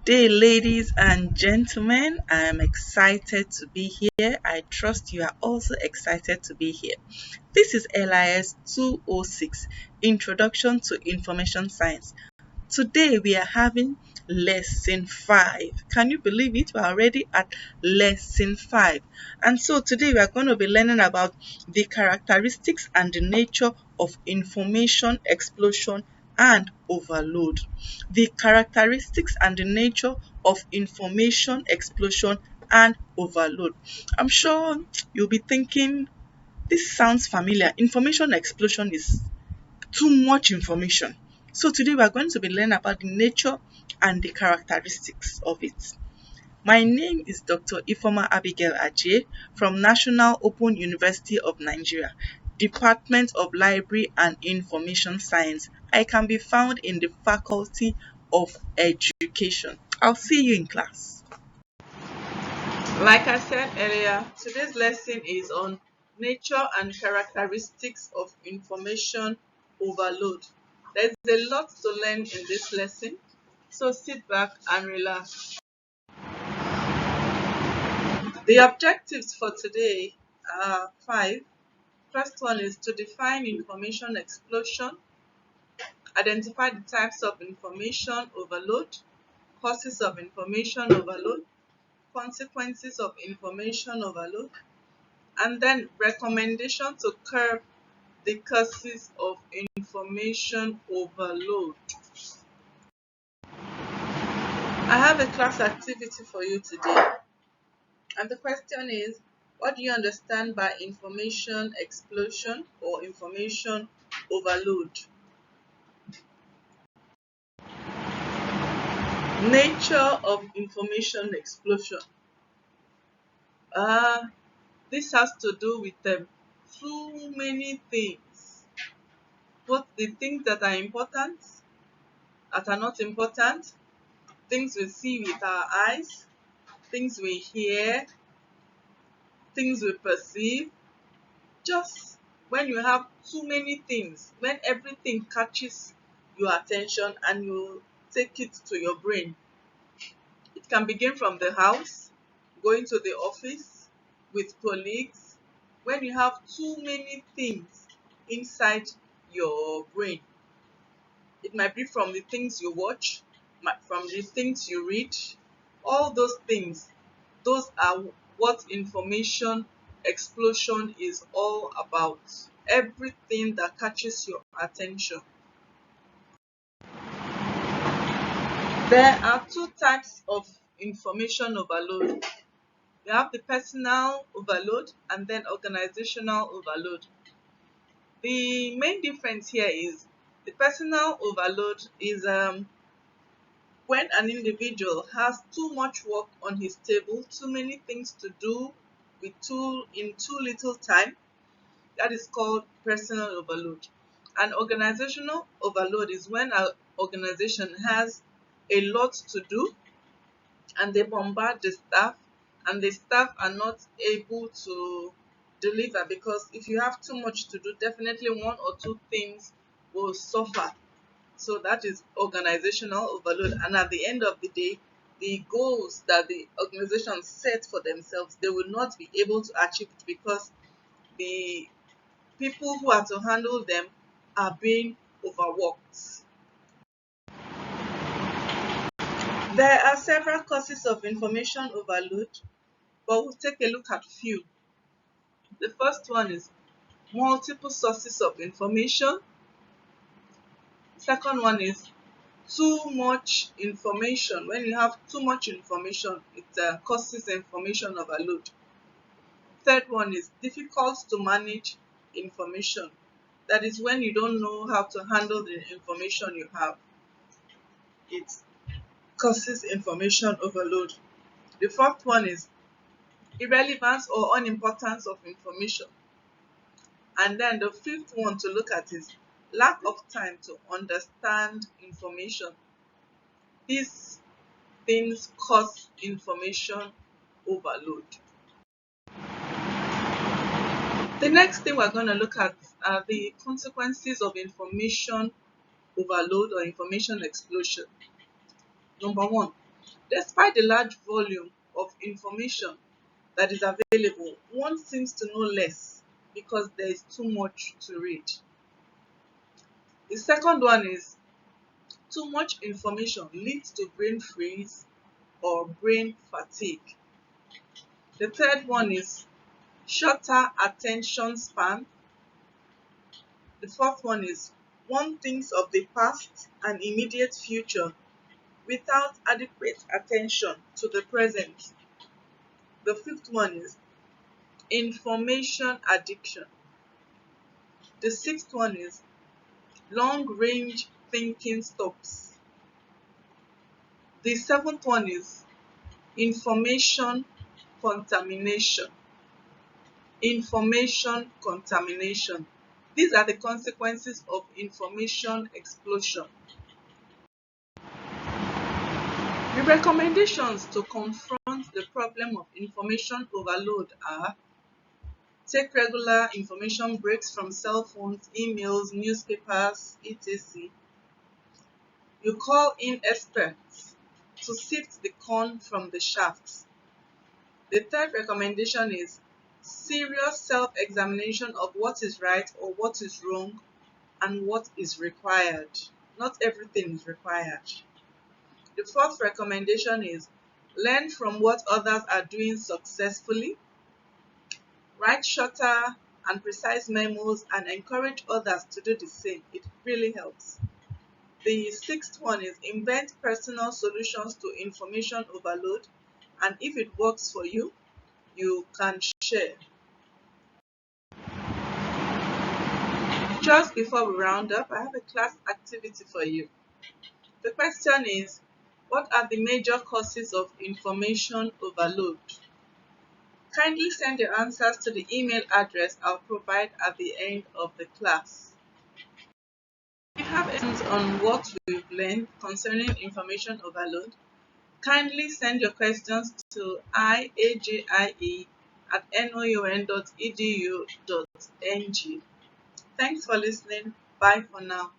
day, ladies and gentlemen. I am excited to be here. I trust you are also excited to be here. This is LIS 206 Introduction to Information Science. Today we are having lesson 5. Can you believe it? We're already at lesson 5. And so today we are going to be learning about the characteristics and the nature of information explosion and overload. The characteristics and the nature of information explosion and overload. I'm sure you'll be thinking this sounds familiar. Information explosion is too much information. So today we are going to be learning about the nature and the characteristics of it. My name is Dr. Ifoma Abigail Ajay from National Open University of Nigeria, Department of Library and Information Science. I can be found in the Faculty of Education. I'll see you in class. Like I said earlier, today's lesson is on nature and characteristics of information overload. There's a lot to learn in this lesson, so sit back and relax. The objectives for today are five. First one is to define information explosion, identify the types of information overload, causes of information overload, consequences of information overload, and then recommendation to curb the causes of information overload. I have a class activity for you today, and the question is, what do you understand by information explosion or information overload? Nature of information explosion. Uh, this has to do with too many things, both the things that are important, that are not important, things we see with our eyes, things we hear, things we perceive. Just when you have too many things, when everything catches your attention and you take it to your brain. It can begin from the house, going to the office, with colleagues, when you have too many things inside your brain. It might be from the things you watch, from the things you read, all those things. Those are what information explosion is all about. Everything that catches your attention. There are two types of information overload. You have the personal overload and then organizational overload. The main difference here is the personal overload is when an individual has too much work on his table, too many things to do in too little time. That is called personal overload. And organizational overload is when an organization has a lot to do and they bombard the staff, and the staff are not able to deliver, because if you have too much to do, definitely one or two things will suffer. So that is organizational overload. And at the end of the day, the goals that the organization set for themselves, they will not be able to achieve it, because the people who are to handle them are being overworked. There are several causes of information overload, but we'll take a look at few. The first one is multiple sources of information. Second one is too much information. When you have too much information, it causes information overload. Third one is difficult to manage information. That is when you don't know how to handle the information you have. It causes information overload. The fourth one is irrelevance or unimportance of information. And then the fifth one to look at is lack of time to understand information. These things cause information overload. The next thing we're going to look at are the consequences of information overload or information explosion. Number one, Despite the large volume of information that is available, one seems to know less because there is too much to read. The second one is too much information leads to brain freeze or brain fatigue. The third one is shorter attention span. The fourth one is one thinks of the past and immediate future without adequate attention to the present. The fifth one is information addiction. The sixth one is long range thinking stops. The seventh one is information contamination. Information contamination. These are the consequences of information explosion. The recommendations to confront the problem of information overload are: take regular information breaks from cell phones, emails, newspapers, etc. You call in experts to sift the corn from the shafts. The third recommendation is serious self-examination of what is right or what is wrong and what is required. Not everything is required. The fourth recommendation is learn from what others are doing successfully, write shorter and precise memos, and encourage others to do the same. It really helps. The sixth one is invent personal solutions to information overload, and if it works for you, you can share. Just before we round up, I have a class activity for you. The question is, what are the major causes of information overload? Kindly send your answers to the email address I'll provide at the end of the class. If you have questions on what we've learned concerning information overload, kindly send your questions to iajie@noun.edu.ng. Thanks for listening. Bye for now.